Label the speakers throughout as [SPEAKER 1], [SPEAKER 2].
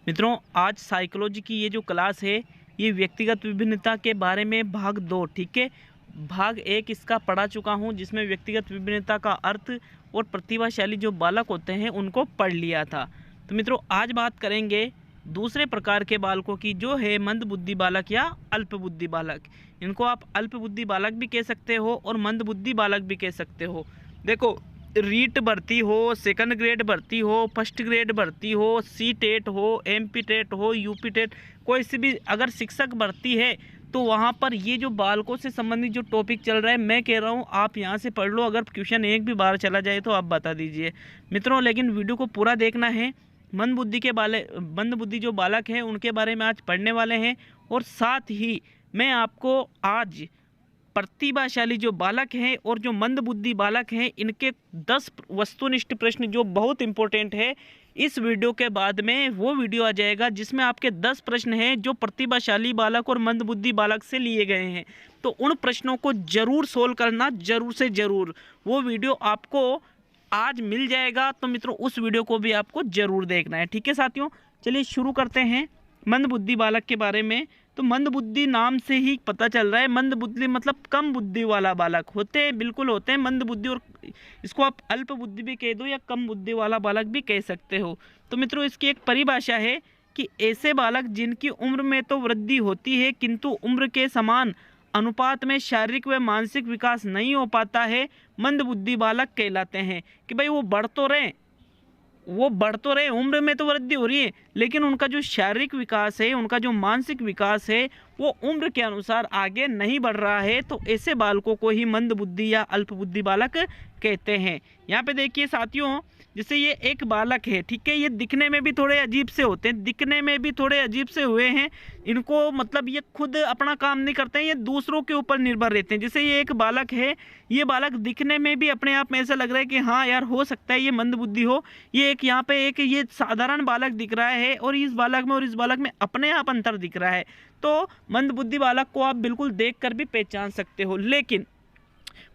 [SPEAKER 1] मित्रों, आज साइकोलॉजी की ये जो क्लास है ये व्यक्तिगत विभिन्नता के बारे में भाग 2, ठीक है। भाग 1 इसका पढ़ा चुका हूँ, जिसमें व्यक्तिगत विभिन्नता का अर्थ और प्रतिभाशाली जो बालक होते हैं उनको पढ़ लिया था। तो मित्रों, आज बात करेंगे दूसरे प्रकार के बालकों की, जो है मंदबुद्धि बालक या अल्पबुद्धि बालक। इनको आप अल्पबुद्धि बालक भी कह सकते हो और मंदबुद्धि बालक भी कह सकते हो। देखो, रीट भर्ती हो, सेकंड ग्रेड भर्ती हो, फर्स्ट ग्रेड भर्ती हो, सी टेट हो, एमपी टेट हो, यूपी टेट, कोई सी भी अगर शिक्षक भर्ती है तो वहाँ पर ये जो बालकों से संबंधित जो टॉपिक चल रहा है, मैं कह रहा हूँ आप यहाँ से पढ़ लो। अगर क्वेश्चन एक भी बार चला जाए तो आप बता दीजिए मित्रों, लेकिन वीडियो को पूरा देखना है। मंदबुद्धि जो बालक हैं उनके बारे में आज पढ़ने वाले हैं, और साथ ही मैं आपको आज प्रतिभाशाली जो बालक हैं और जो मंदबुद्धि बालक हैं इनके 10 वस्तुनिष्ठ प्रश्न जो बहुत इंपॉर्टेंट है, इस वीडियो के बाद में वो वीडियो आ जाएगा जिसमें आपके 10 प्रश्न हैं जो प्रतिभाशाली बालक और मंदबुद्धि बालक से लिए गए हैं। तो उन प्रश्नों को जरूर सोल्व करना, जरूर से जरूर। वो वीडियो आपको आज मिल जाएगा, तो मित्रों उस वीडियो को भी आपको जरूर देखना है, ठीक है साथियों। चलिए शुरू करते हैं मंदबुद्धि बालक के बारे में। तो मंदबुद्धि नाम से ही पता चल रहा है, मंदबुद्धि मतलब कम बुद्धि वाला बालक होते हैं, बिल्कुल होते हैं मंदबुद्धि, और इसको आप अल्प बुद्धि भी कह दो या कम बुद्धि वाला बालक भी कह सकते हो। तो मित्रों, इसकी एक परिभाषा है कि ऐसे बालक जिनकी उम्र में तो वृद्धि होती है किंतु उम्र के समान अनुपात में शारीरिक व मानसिक विकास नहीं हो पाता है, मंदबुद्धि बालक कहलाते हैं। कि भाई वो बढ़ तो रहे, उम्र में तो वृद्धि हो रही है, लेकिन उनका जो शारीरिक विकास है, उनका जो मानसिक विकास है, वो उम्र के अनुसार आगे नहीं बढ़ रहा है। तो ऐसे बालकों को ही मंदबुद्धि या अल्पबुद्धि बालक कहते हैं। यहाँ पे देखिए साथियों, जैसे ये एक बालक है, ठीक है, ये दिखने में भी थोड़े अजीब से होते हैं, दिखने में भी थोड़े अजीब से हुए हैं। इनको मतलब ये खुद अपना काम नहीं करते हैं, ये दूसरों के ऊपर निर्भर रहते हैं। जैसे ये एक बालक है, ये बालक दिखने में भी अपने आप में ऐसा लग रहा है कि हाँ यार, हो सकता है ये मंदबुद्धि हो। ये एक यहाँ पे एक ये साधारण बालक दिख रहा है, और इस बालक में और इस बालक में अपने आप अंतर दिख रहा है। तो मंदबुद्धि बालक को आप बिल्कुल देखकर भी पहचान सकते हो। लेकिन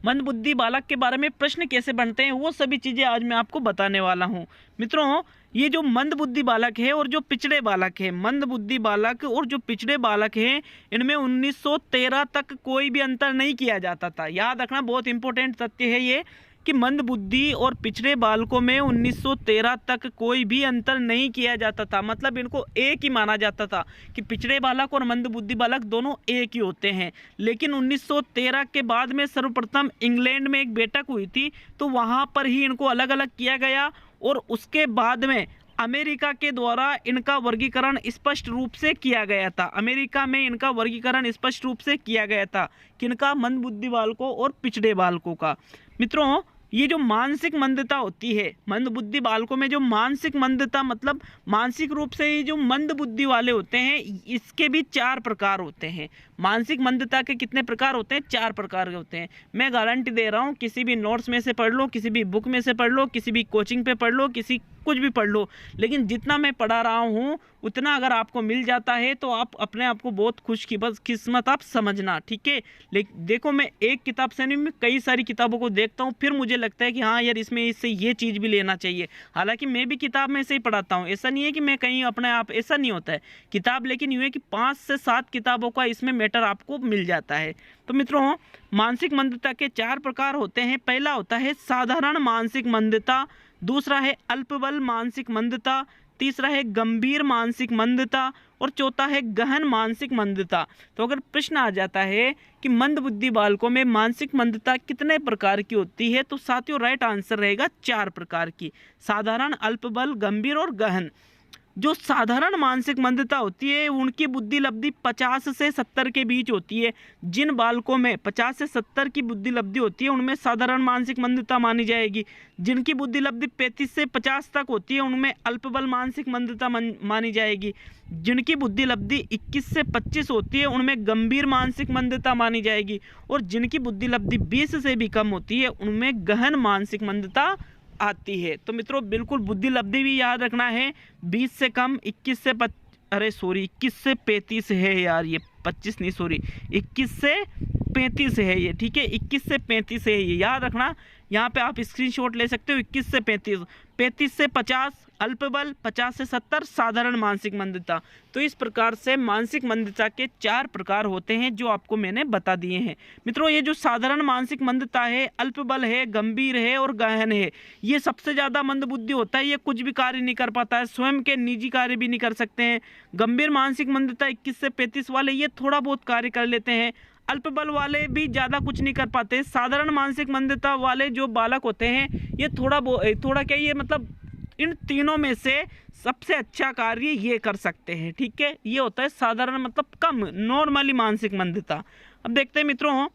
[SPEAKER 1] मंदबुद्धि बालक के बारे में प्रश्न कैसे बनते हैं, वो सभी चीज़ें आज मैं आपको बताने वाला हूँ। मित्रों, ये जो मंदबुद्धि बालक है और जो पिछड़े बालक है, मंदबुद्धि बालक और जो पिछड़े बालक हैं, इनमें 1913 तक कोई भी अंतर नहीं किया जाता था। याद रखना, बहुत इंपॉर्टेंट तथ्य है ये कि मंदबुद्धि और पिछड़े बालकों में 1913 तक कोई भी अंतर नहीं किया जाता था। मतलब इनको एक ही माना जाता था कि पिछड़े बालक और मंदबुद्धि बालक दोनों एक ही होते हैं। लेकिन 1913 के बाद में सर्वप्रथम इंग्लैंड में एक बैठक हुई थी, तो वहाँ पर ही इनको अलग अलग किया गया, और उसके बाद में अमेरिका के द्वारा इनका वर्गीकरण स्पष्ट रूप से किया गया था। अमेरिका में इनका वर्गीकरण स्पष्ट रूप से किया गया था, किनका? मंदबुद्धि बालकों और पिछड़े बालकों का। मित्रों, ये जो मानसिक मंदता होती है, मंदबुद्धि बालकों में जो मानसिक मंदता मतलब मानसिक रूप से ये जो मंदबुद्धि वाले होते हैं, इसके भी 4 प्रकार होते हैं। मानसिक मंदता के कितने प्रकार होते हैं? 4 प्रकार के होते हैं। मैं गारंटी दे रहा हूँ, किसी भी नोट्स में से पढ़ लो, किसी भी बुक में से पढ़ लो, किसी भी कोचिंग पे पढ़ लो, कुछ भी पढ़ लो, लेकिन जितना मैं पढ़ा रहा हूँ उतना अगर आपको मिल जाता है तो आप अपने आप को बहुत खुशकिस्मत आप समझना, ठीक है। लेकिन देखो, मैं एक किताब से नहीं, मैं कई सारी किताबों को देखता हूँ, फिर मुझे लगता है कि हाँ यार, इसमें इससे ये चीज़ भी लेना चाहिए। हालांकि मैं भी किताब में से ही पढ़ाता हूँ, ऐसा नहीं है कि मैं कहीं अपने आप, ऐसा नहीं होता है किताब, लेकिन यूँ है कि 5 से 7 किताबों का इसमें मैटर आपको मिल जाता है। तो मित्रों, मानसिक मंदता के 4 प्रकार होते हैं। पहला होता है साधारण मानसिक मंदता, दूसरा है अल्पबल मानसिक मंदता, तीसरा है गंभीर मानसिक मंदता, और चौथा है गहन मानसिक मंदता। तो अगर प्रश्न आ जाता है कि मंदबुद्धि बालकों में मानसिक मंदता कितने प्रकार की होती है, तो साथियों राइट आंसर रहेगा 4 प्रकार की, साधारण, अल्पबल, गंभीर और गहन। जो साधारण मानसिक मंदता होती है उनकी बुद्धि लब्धि 50 से 70 के बीच होती है। जिन बालकों में 50 से 70 की बुद्धि लब्धि होती है उनमें साधारण मानसिक मंदता मानी जाएगी। जिनकी बुद्धि लब्धि 35 से 50 तक होती है उनमें अल्पबल मानसिक मंदता मानी जाएगी। जिनकी बुद्धि लब्धि 21 से 25 होती है उनमें गंभीर मानसिक मंदता मानी जाएगी, और जिनकी बुद्धि लब्धि 20 से भी कम होती है उनमें गहन मानसिक मंदता आती है। तो मित्रों, बिल्कुल बुद्धि लब्धि भी याद रखना है, 20 से कम, 21 से 35 है यार, ये 25 नहीं, सॉरी 21 से 35 है ये, ठीक है, 21 से 35 है ये, याद रखना। यहाँ पे आप स्क्रीनशॉट ले सकते हो। 21 से 35, 35 से 50 अल्प बल, 50 से 70 साधारण मानसिक मंदता। तो इस प्रकार से मानसिक मंदता के 4 प्रकार होते हैं जो आपको मैंने बता दिए हैं। मित्रों, ये जो साधारण मानसिक मंदता है, अल्प बल है, गंभीर है और गहन है, ये सबसे ज़्यादा मंदबुद्धि होता है। ये कुछ भी कार्य नहीं कर पाता है, स्वयं के निजी कार्य भी नहीं कर सकते हैं। गंभीर मानसिक मंदता 21 से 35 वाले, ये थोड़ा बहुत कार्य कर लेते हैं। अल्प बल वाले भी ज़्यादा कुछ नहीं कर पाते। साधारण मानसिक मंदता वाले जो बालक होते हैं, ये थोड़ा क्या, ये मतलब इन तीनों में से सबसे अच्छा कार्य ये कर सकते हैं। ठीक है, ये होता है साधारण मतलब कम, नॉर्मली मानसिक मंदता। अब देखते हैं मित्रों,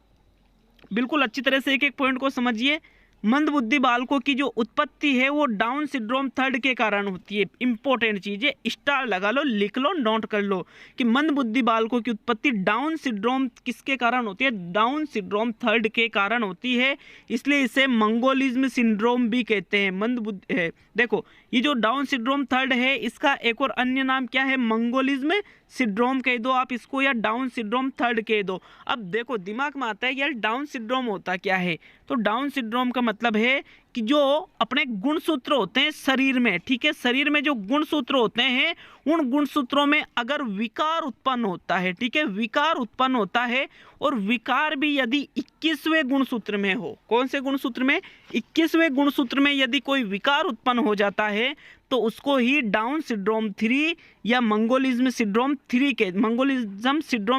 [SPEAKER 1] बिल्कुल अच्छी तरह से एक एक पॉइंट को समझिए। मंदबुद्धि बालकों की जो उत्पत्ति है वो डाउन सिंड्रोम 3 के कारण होती है। इंपॉर्टेंट चीज़ है, स्टार लगा लो, लिख लो, नोट कर लो कि मंदबुद्धि बालकों की उत्पत्ति डाउन सिंड्रोम किसके कारण होती है? डाउन सिंड्रोम 3 के कारण होती है, इसलिए इसे मंगोलिज्म सिंड्रोम भी कहते हैं। मंदबुद्धि है, देखो ये जो डाउन सिंड्रोम 3 है, इसका एक और अन्य नाम क्या है? मंगोलिज्म सिंड्रोम कह दो आप इसको, या डाउन सिंड्रोम 3 कह दो। अब देखो दिमाग में आता है यार डाउन सिंड्रोम होता क्या है? तो डाउन सिंड्रोम का मतलब है कि जो अपने गुणसूत्र होते हैं शरीर में, ठीक है, शरीर में जो गुणसूत्र होते हैं, उन गुणसूत्रों में अगर विकार उत्पन्न होता है, ठीक है, विकार उत्पन्न होता है, और विकार भी यदि 21वें गुणसूत्र में हो। कौन से गुणसूत्र में? 21वें गुणसूत्र में यदि कोई विकार उत्पन्न हो जाता है तो उसको ही डाउन सिंड्रोम 3 या मंगोलिज्म सिंड्रोम 3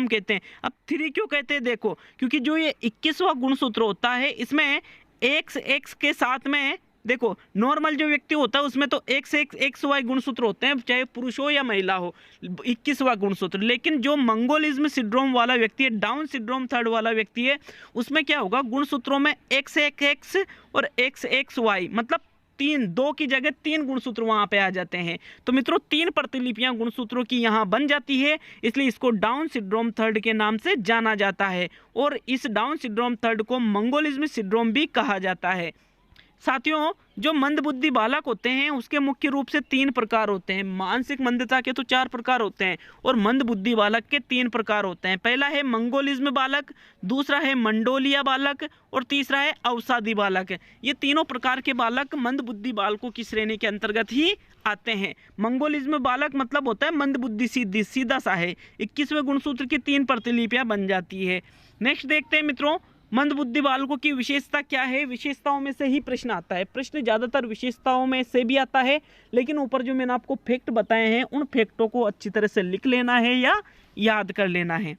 [SPEAKER 1] कहते हैं। अब 3 क्यों कहते हैं? देखो, क्योंकि जो ये 21वां गुणसूत्र होता है, इसमें एक्स के साथ में, देखो नॉर्मल जो व्यक्ति होता है उसमें तो एक्स वाई गुणसूत्र होते हैं, चाहे पुरुष हो या महिला हो, 21वां गुणसूत्र। लेकिन जो मंगोलिज्म सिंड्रोम वाला व्यक्ति है, डाउन सिंड्रोम 3 वाला व्यक्ति है, उसमें क्या होगा? गुणसूत्रों में एक्स और एक्स वाई, मतलब 2 की जगह 3 गुणसूत्र वहां पे आ जाते हैं। तो मित्रों 3 प्रतिलिपियां गुणसूत्रों की यहां बन जाती है, इसलिए इसको डाउन सिंड्रोम 3 के नाम से जाना जाता है, और इस डाउन सिंड्रोम 3 को मंगोलिज्म सिंड्रोम भी कहा जाता है। साथियों, जो मंदबुद्धि बालक होते हैं उसके मुख्य रूप से 3 प्रकार होते हैं। मानसिक मंदता के तो 4 प्रकार होते हैं, और मंदबुद्धि बालक के 3 प्रकार होते हैं। पहला है मंगोलिज्म बालक, दूसरा है मंडोलिया बालक, और तीसरा है अवसादी बालक। ये तीनों प्रकार के बालक मंदबुद्धि बालकों की श्रेणी के अंतर्गत ही आते हैं। मंगोलिज्म बालक मतलब होता है मंदबुद्धि, सीधा सा है, 21वें गुणसूत्र की 3 प्रतिलिपियां बन जाती है। नेक्स्ट देखते हैं मित्रों, मंदबुद्धि बालकों की विशेषता क्या है? विशेषताओं में से ही प्रश्न आता है। प्रश्न ज़्यादातर विशेषताओं में से भी आता है, लेकिन ऊपर जो मैंने आपको फैक्ट बताए हैं, उन फैक्टों को अच्छी तरह से लिख लेना है या याद कर लेना है।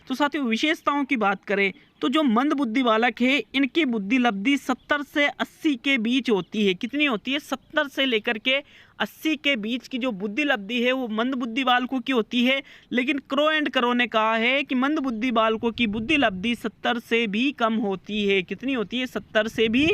[SPEAKER 1] तो साथियों, विशेषताओं की बात करें तो जो मंदबुद्धि बालक है, इनकी बुद्धि लब्धि 70 से 80 के बीच होती है। कितनी होती है? 70 से लेकर के 80 के बीच की जो बुद्धि लब्धि है वो मंदबुद्धि बालकों की होती है। लेकिन क्रो एंड करो ने कहा है कि मंदबुद्धि बालकों की बुद्धि लब्धि 70 से भी कम होती है। कितनी होती है? 70 से भी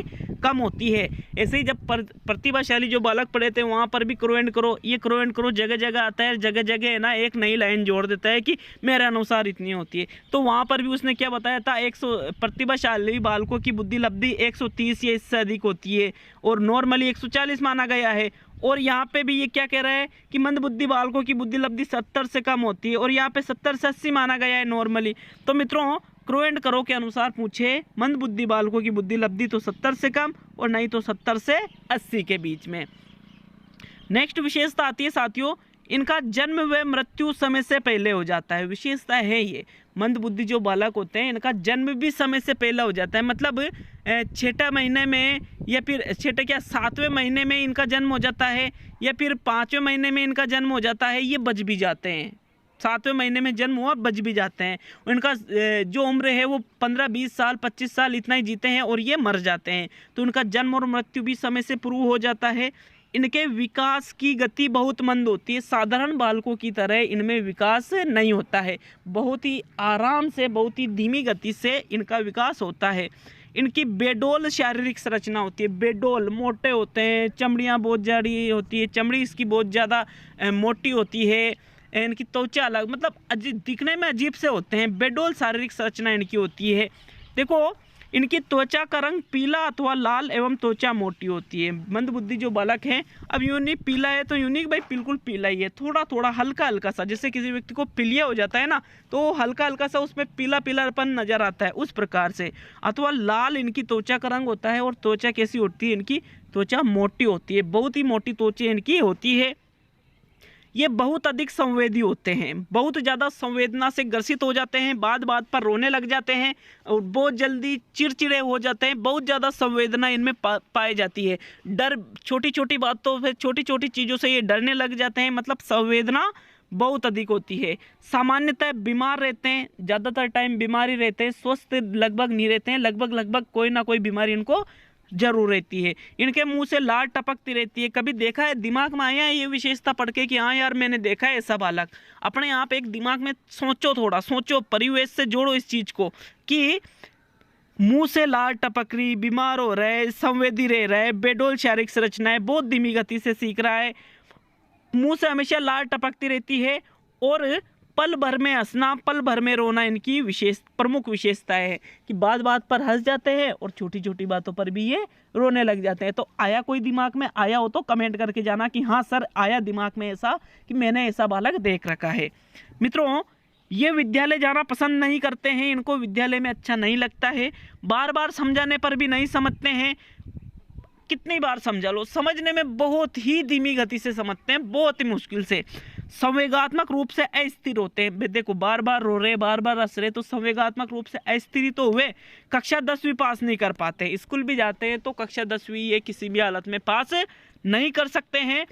[SPEAKER 1] कम होती है। ऐसे ही जब प्रतिभाशाली जो बालक पढ़े थे वहाँ पर भी क्रो एंड करो, ये क्रो एंड करो जगह जगह आता है, जगह जगह है ना एक नई लाइन जोड़ देता है कि मेरे अनुसार इतनी होती है। तो वहाँ पर भी उसने क्या बताया था? प्रतिभाशाली बालकों की बुद्धि लब्धि 130 या इससे अधिक होती है, और नॉर्मली 140 माना गया है। और यहाँ पे भी ये क्या कह रहा है कि मंदबुद्धि बालकों की बुद्धि लब्धि 70 से कम होती है, और यहाँ पे 70 से 80 माना गया है नॉर्मली। तो मित्रों, क्रो एंड करो के अनुसार पूछे, मंदबुद्धि बालकों की बुद्धि लब्धि तो 70 से कम, और नहीं तो 70 से 80 के बीच में। नेक्स्ट विशेषता आती है साथियों, इनका जन्म व मृत्यु समय से पहले हो जाता है। विशेषता है ये, मंदबुद्धि जो बालक होते हैं इनका जन्म भी समय से पहले हो जाता है। मतलब 6ठे महीने में, या फिर 7वें महीने में इनका जन्म हो जाता है, या फिर 5वें महीने में इनका जन्म हो जाता है। ये बच भी जाते हैं, 7वें महीने में जन्म हुआ, बच भी जाते हैं। इनका जो उम्र है वो 15-20 साल 25 साल इतना ही जीते हैं, और ये मर जाते हैं। तो उनका जन्म और मृत्यु भी समय से पूर्व हो जाता है। इनके विकास की गति बहुत मंद होती है। साधारण बालकों की तरह इनमें विकास नहीं होता है, बहुत ही आराम से, बहुत ही धीमी गति से इनका विकास होता है। इनकी बेडोल शारीरिक संरचना होती है। बेडोल, मोटे होते हैं, चमड़ियाँ बहुत ज़्यादा होती है, चमड़ी इसकी बहुत ज़्यादा मोटी होती है, इनकी त्वचा अलग, मतलब दिखने में अजीब से होते हैं। बेडोल शारीरिक संरचना इनकी होती है। देखो इनकी त्वचा का रंग पीला अथवा लाल एवं त्वचा मोटी होती है। मंदबुद्धि जो बालक हैं, अब यूं नहीं पीला है तो यूं नहीं भाई बिल्कुल पीला ही है, थोड़ा थोड़ा हल्का हल्का सा, जैसे किसी व्यक्ति को पीलिया हो जाता है ना तो हल्का हल्का सा उसमें पीला पीलापन नजर आता है, उस प्रकार से। अथवा लाल इनकी त्वचा का रंग होता है और त्वचा कैसी होती है, इनकी त्वचा मोटी होती है, बहुत ही मोटी त्वचा इनकी होती है। ये बहुत अधिक संवेदी होते हैं, बहुत ज़्यादा संवेदना से ग्रसित हो जाते हैं, बात बात पर रोने लग जाते हैं और बहुत जल्दी चिड़चिड़े हो जाते हैं। बहुत ज़्यादा संवेदना इनमें पाई जाती है। डर, छोटी छोटी बातों से, छोटी छोटी चीज़ों से ये डरने लग जाते हैं, मतलब संवेदना बहुत अधिक होती है। सामान्यतः बीमार रहते हैं, ज़्यादातर टाइम बीमारी रहते हैं, स्वस्थ लगभग नहीं रहते हैं, लगभग कोई ना कोई बीमारी इनको जरूर रहती है। इनके मुंह से लार टपकती रहती है। कभी देखा है, दिमाग में आया है ये विशेषता पढ़ के कि हाँ यार मैंने देखा है ऐसा बालक। अपने आप एक दिमाग में सोचो, थोड़ा सोचो, परिवेश से जोड़ो इस चीज को कि मुंह से लार टपक रही, बीमार हो रहे, संवेदी रह रहे, बेडोल शारीरिक संरचनाएं, बहुत धीमी गति से सीख रहा है, मुंह से हमेशा लार टपकती रहती है और पल भर में हंसना, पल भर में रोना इनकी प्रमुख विशेषता है कि बात बात पर हंस जाते हैं और छोटी छोटी बातों पर भी ये रोने लग जाते हैं। तो आया कोई दिमाग में, आया हो तो कमेंट करके जाना कि हाँ सर आया दिमाग में ऐसा कि मैंने ऐसा बालक देख रखा है। मित्रों, ये विद्यालय जाना पसंद नहीं करते हैं, इनको विद्यालय में अच्छा नहीं लगता है, बार बार समझाने पर भी नहीं समझते हैं। कितनी बार समझा लो, समझने में बहुत ही धीमी गति से समझते हैं, बहुत ही मुश्किल से। संवेगात्मक रूप से अस्थिर होते हैं। देखो बार बार रो रहे, बार बार हंस रहे, तो संवेगात्मक रूप से अस्थिर तो हुए, कक्षा 10वीं पास नहीं कर पाते। स्कूल भी जाते हैं तो कक्षा 10वीं ये किसी भी हालत में पास नहीं कर सकते हैं,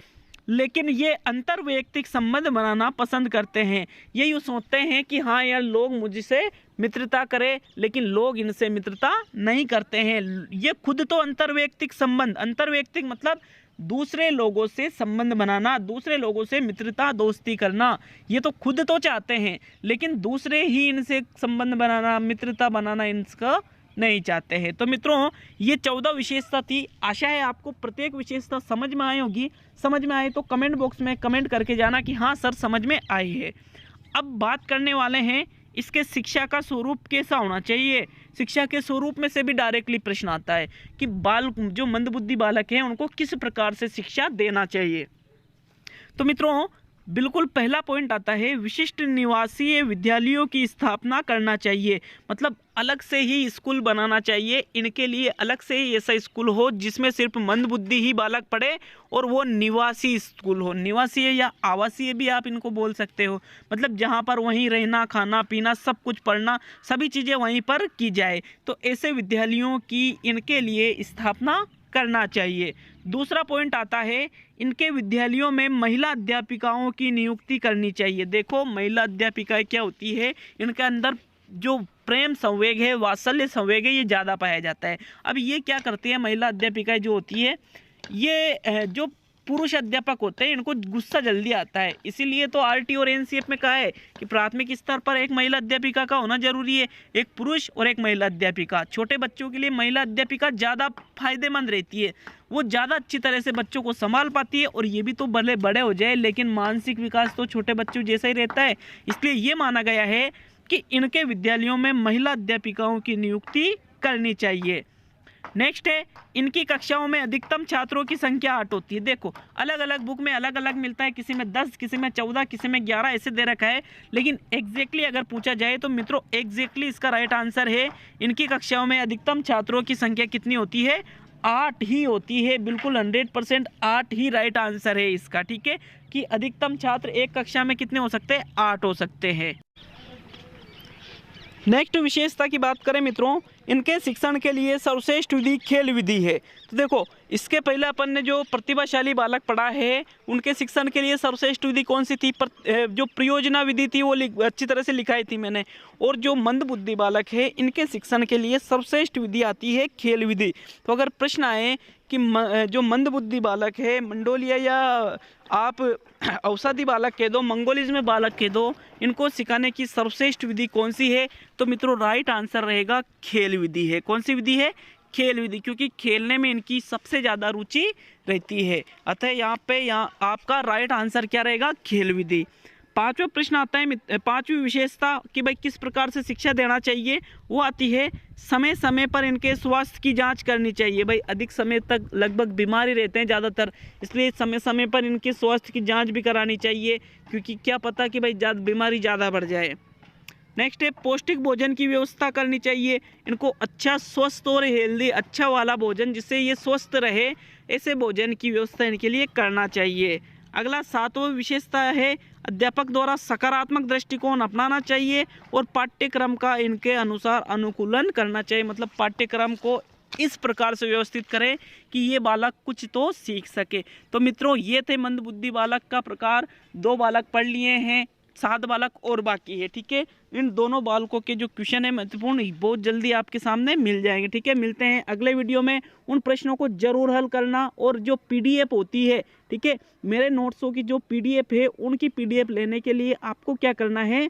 [SPEAKER 1] लेकिन ये अंतर्वैयक्तिक संबंध बनाना पसंद करते हैं। ये यूँ सोचते हैं कि हाँ यार लोग मुझसे मित्रता करें, लेकिन लोग इनसे मित्रता नहीं करते हैं। ये खुद तो अंतर्वैयक्तिक संबंध, अंतर्वैयक्तिक मतलब दूसरे लोगों से संबंध बनाना, दूसरे लोगों से मित्रता दोस्ती करना, ये तो खुद तो चाहते हैं, लेकिन दूसरे ही इनसे संबंध बनाना, मित्रता बनाना इनका नहीं चाहते हैं। तो मित्रों, ये 14 विशेषता थी। आशा है आपको प्रत्येक विशेषता समझ में आई होगी। समझ में आए तो कमेंट बॉक्स में कमेंट करके जाना कि हाँ सर समझ में आई है। अब बात करने वाले हैं इसके शिक्षा का स्वरूप कैसा होना चाहिए। शिक्षा के स्वरूप में से भी डायरेक्टली प्रश्न आता है कि जो मंदबुद्धि बालक हैं उनको किस प्रकार से शिक्षा देना चाहिए। तो मित्रों, बिल्कुल पहला पॉइंट आता है, विशिष्ट निवासीय विद्यालयों की स्थापना करना चाहिए। मतलब अलग से ही स्कूल बनाना चाहिए, इनके लिए अलग से ही ऐसा स्कूल हो जिसमें सिर्फ मंदबुद्धि ही बालक पढ़े और वो निवासी स्कूल हो। निवासीय या आवासीय भी आप इनको बोल सकते हो, मतलब जहाँ पर वहीं रहना, खाना पीना, सब कुछ पढ़ना, सभी चीज़ें वहीं पर की जाए। तो ऐसे विद्यालयों की इनके लिए स्थापना करना चाहिए। दूसरा पॉइंट आता है, इनके विद्यालयों में महिला अध्यापिकाओं की नियुक्ति करनी चाहिए। देखो महिला अध्यापिकाएं क्या होती है, इनके अंदर जो प्रेम संवेग है, वात्सल्य संवेग है, ये ज़्यादा पाया जाता है। अब ये क्या करती है, महिला अध्यापिकाएं जो होती है, ये जो पुरुष अध्यापक होते हैं इनको गुस्सा जल्दी आता है, इसीलिए तो आरटी और एनसीएफ में कहा है कि प्राथमिक स्तर पर एक महिला अध्यापिका का होना जरूरी है, एक पुरुष और एक महिला अध्यापिका। छोटे बच्चों के लिए महिला अध्यापिका ज़्यादा फायदेमंद रहती है, वो ज़्यादा अच्छी तरह से बच्चों को संभाल पाती है, और ये भी तो भले बड़े हो जाए लेकिन मानसिक विकास तो छोटे बच्चों जैसा ही रहता है। इसलिए ये माना गया है कि इनके विद्यालयों में महिला अध्यापिकाओं की नियुक्ति करनी चाहिए। नेक्स्ट है, इनकी कक्षाओं में अधिकतम छात्रों की संख्या 8 होती है। देखो अलग अलग बुक में अलग अलग मिलता है, किसी में 10, किसी में 14, किसी में 11 ऐसे दे रखा है, लेकिन एग्जैक्टली अगर पूछा जाए तो मित्रों एग्जैक्टली इसका राइट आंसर है, इनकी कक्षाओं में अधिकतम छात्रों की संख्या कितनी होती है, 8 ही होती है। बिल्कुल 100% 8 ही राइट आंसर है इसका। ठीक है, कि अधिकतम छात्र एक कक्षा में कितने हो सकते हैं, 8 हो सकते हैं। नेक्स्ट विशेषता की बात करें मित्रों, इनके शिक्षण के लिए सर्वश्रेष्ठ विधि खेल विधि है। तो देखो इसके पहले अपन ने जो प्रतिभाशाली बालक पढ़ा है, उनके शिक्षण के लिए सर्वश्रेष्ठ विधि कौन सी थी, जो प्रयोजना विधि थी वो अच्छी तरह से लिखाई थी मैंने। और जो मंदबुद्धि बालक है इनके शिक्षण के लिए सर्वश्रेष्ठ विधि आती है खेल विधि। तो अगर प्रश्न आए कि जो मंदबुद्धि बालक है, मंडोलिया या आप औषधि बालक कह दो, मंगोलिज्म बालक कह दो, इनको सिखाने की सर्वश्रेष्ठ विधि कौन सी है, तो मित्रों राइट आंसर रहेगा खेल विधि है। कौन सी विधि है, खेल विधि, क्योंकि खेलने में इनकी सबसे ज़्यादा रुचि रहती है। अतः यहाँ आपका राइट आंसर क्या रहेगा, खेल विधि। पांचवा प्रश्न आता है, पांचवी विशेषता कि भाई किस प्रकार से शिक्षा देना चाहिए, वो आती है समय समय पर इनके स्वास्थ्य की जांच करनी चाहिए। भाई अधिक समय तक लगभग बीमार ही रहते हैं ज़्यादातर, इसलिए समय समय पर इनके स्वास्थ्य की जांच भी करानी चाहिए, क्योंकि क्या पता कि भाई बीमारी ज़्यादा बढ़ जाए। नेक्स्ट है पौष्टिक भोजन की व्यवस्था करनी चाहिए, इनको अच्छा स्वस्थ और हेल्दी अच्छा वाला भोजन जिससे ये स्वस्थ रहे, ऐसे भोजन की व्यवस्था इनके लिए करना चाहिए। अगला सातवां विशेषता है अध्यापक द्वारा सकारात्मक दृष्टिकोण अपनाना चाहिए और पाठ्यक्रम का इनके अनुसार अनुकूलन करना चाहिए। मतलब पाठ्यक्रम को इस प्रकार से व्यवस्थित करें कि ये बालक कुछ तो सीख सके। तो मित्रों ये थे मंदबुद्धि बालक का प्रकार, 2 बालक पढ़ लिए हैं, 7 बालक और बाकी है। ठीक है, इन दोनों बालकों के जो क्वेश्चन है महत्वपूर्ण बहुत जल्दी आपके सामने मिल जाएंगे। ठीक है, मिलते हैं अगले वीडियो में। उन प्रश्नों को जरूर हल करना, और जो पीडीएफ होती है, ठीक है, मेरे नोट्सों की जो पीडीएफ है उनकी पीडीएफ लेने के लिए आपको क्या करना है,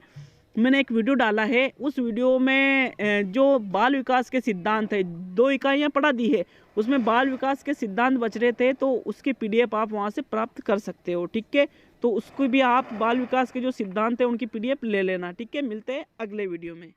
[SPEAKER 1] मैंने एक वीडियो डाला है, उस वीडियो में जो बाल विकास के सिद्धांत है 2 इकाइयाँ पढ़ा दी है, उसमें बाल विकास के सिद्धांत बच रहे थे, तो उसकी पीडीएफ आप वहाँ से प्राप्त कर सकते हो। ठीक है, तो उसको भी आप बाल विकास के जो सिद्धांत है उनकी पीडीएफ ले लेना। ठीक है, मिलते हैं अगले वीडियो में।